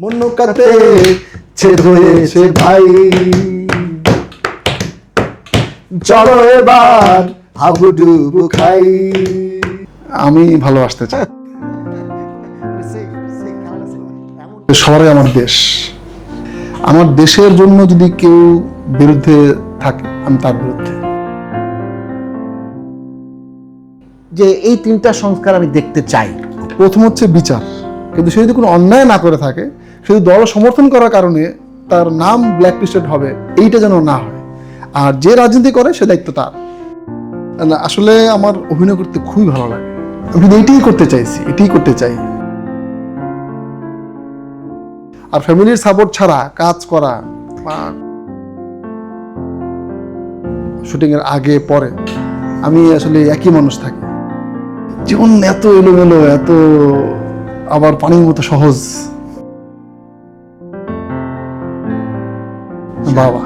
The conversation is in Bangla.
মনকাতে ছেদ হয়েছে ভাই, চলো এবার হাবুডুবু খাই। আমি ভালোবাসতে চাই। সবাই আমার দেশ, আমার দেশের জন্য যদি কেউ বিরুদ্ধে থাকে আমি তার বিরুদ্ধে। যে এই তিনটা সংস্কার আমি দেখতে চাই। প্রথম হচ্ছে বিচার, কিন্তু সে যদি কোনো অন্যায় না করে থাকে, শুধু দল সমর্থন করার কারণে তার নাম ব্ল্যাকলিস্টেড হবে, এইটা যেন না হয়। আর যে রাজনীতি করে সে দায়িত্ব তার। আসলে আমার অভিনয় করতে খুবই ভালো লাগে, আমি কিন্তু এটাই করতে চাইছি, এটাই করতে চাই। আর ফ্যামিলির সাপোর্ট ছাড়া কাজ করা বা শুটিং এর আগে পরে আমি আসলে একই মানুষ থাকি। জীবন এত এলোমেলো, এত আবার পানির মতো সহজ। বাবা